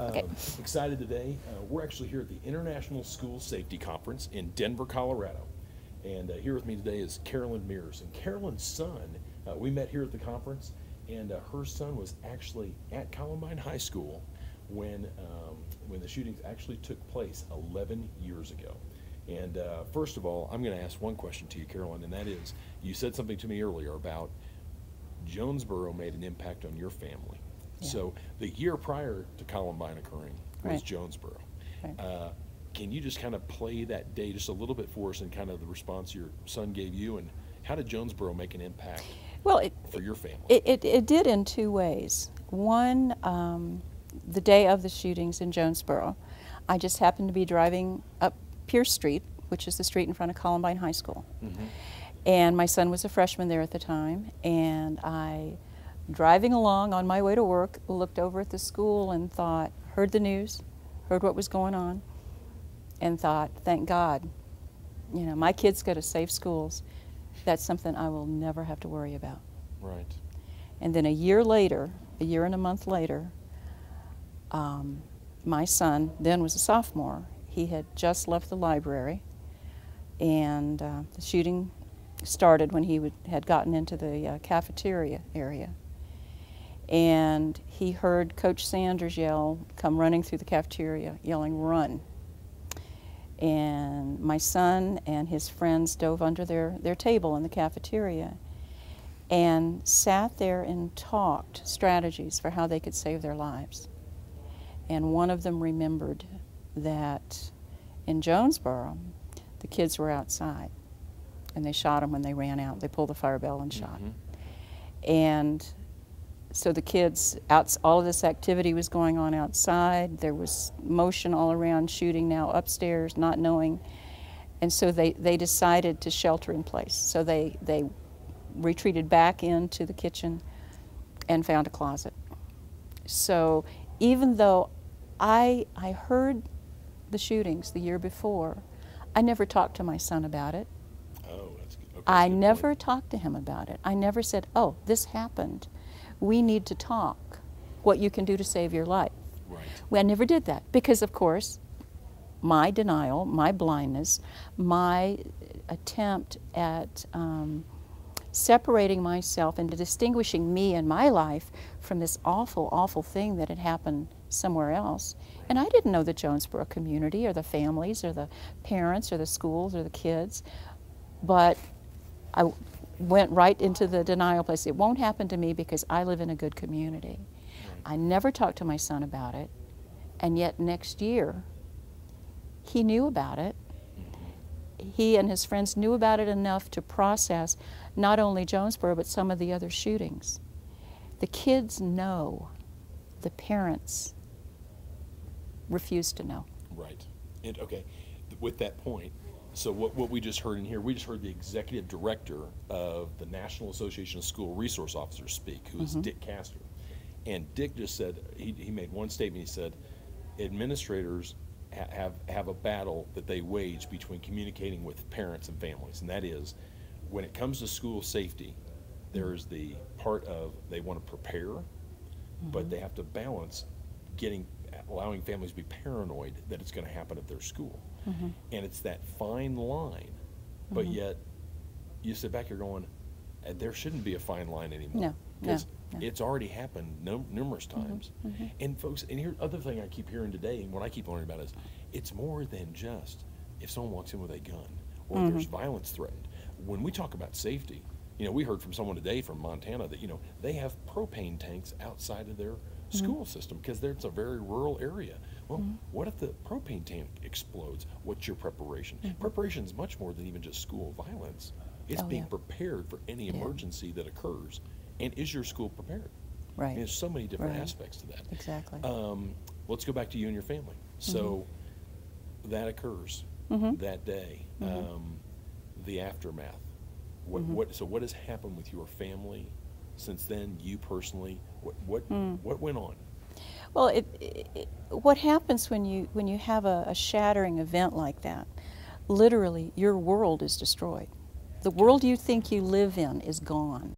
Okay. Excited today. We're actually here at the Int'l School Safety Conference in Denver, Colorado. And here with me today is Carolyn Mears. And Carolyn's son, we met here at the conference, and her son was actually at Columbine High School when the shootings actually took place 11 years ago. And first of all, I'm going to ask one question to you, Carolyn, and that is, you said something to me earlier about Jonesboro made an impact on your family. Yeah. So the year prior to Columbine occurring was Right. Jonesboro. Right. Can you just kind of play that day just a little bit for us and kind of the response your son gave you, and how did Jonesboro make an impact for your family? It did in two ways. One, the day of the shootings in Jonesboro, I just happened to be driving up Pierce Street, which is the street in front of Columbine High School. Mm-hmm. And my son was a freshman there at the time, and I, driving along on my way to work, looked over at the school and thought, heard the news, heard what was going on, and thought, thank God, you know, my kids go to safe schools. That's something I will never have to worry about. Right. And then a year later, a year and a month later, my son then was a sophomore. He had just left the library, and the shooting started when he had gotten into the cafeteria area. And he heard Coach Sanders come running through the cafeteria, yelling, "Run." And my son and his friends dove under their table in the cafeteria and sat there and talked strategies for how they could save their lives. And one of them remembered that in Jonesboro, the kids were outside, and they shot them when they ran out. They pulled the fire bell and shot. Mm-hmm. And so the kids, all of this activity was going on outside. There was motion all around, shooting now upstairs, not knowing. And so they decided to shelter in place. So they retreated back into the kitchen and found a closet. So even though I heard the shootings the year before, I never talked to my son about it. Oh, that's good. Okay, I never talked to him about it. I never said, oh, this happened. We need to talk what you can do to save your life. Right. I never did that because, of course, my denial, my blindness, my attempt at separating myself and distinguishing me and my life from this awful, awful thing that had happened somewhere else. And I didn't know the Jonesboro community or the families or the parents or the schools or the kids, but I went right into the denial place. It won't happen to me because I live in a good community. Right. I never talked to my son about it, and yet next year he knew about it. He and his friends knew about it enough to process not only Jonesboro but some of the other shootings. The kids know, the parents refuse to know. Right. And okay, with that point, so what we just heard in here, we just heard the executive director of the National Association of School Resource Officers speak, who is Dick Castor. And Dick just said, he made one statement, he said, administrators have a battle that they wage between communicating with parents and families, and that is, when it comes to school safety, there's the part of they want to prepare, but they have to balance allowing families to be paranoid that it's going to happen at their school. And it's that fine line, but yet you sit back here going, there shouldn't be a fine line anymore. Because it's already happened numerous times. And folks, and here's the other thing I keep hearing today, and what I keep learning about is, it's more than just if someone walks in with a gun or there's violence threatened. When we talk about safety, you know, we heard from someone today from Montana that, you know, they have propane tanks outside of their school system because it's a very rural area. Well, what if the propane tank explodes? What's your preparation? Preparation is much more than even just school violence. It's being prepared for any emergency that occurs. And is your school prepared? Right. I mean, there's so many different aspects to that. Exactly. Let's go back to you and your family. So that occurs that day. The aftermath. So what has happened with your family since then? You personally, what went on? Well, what happens when you have a shattering event like that? Literally, your world is destroyed. The world you think you live in is gone.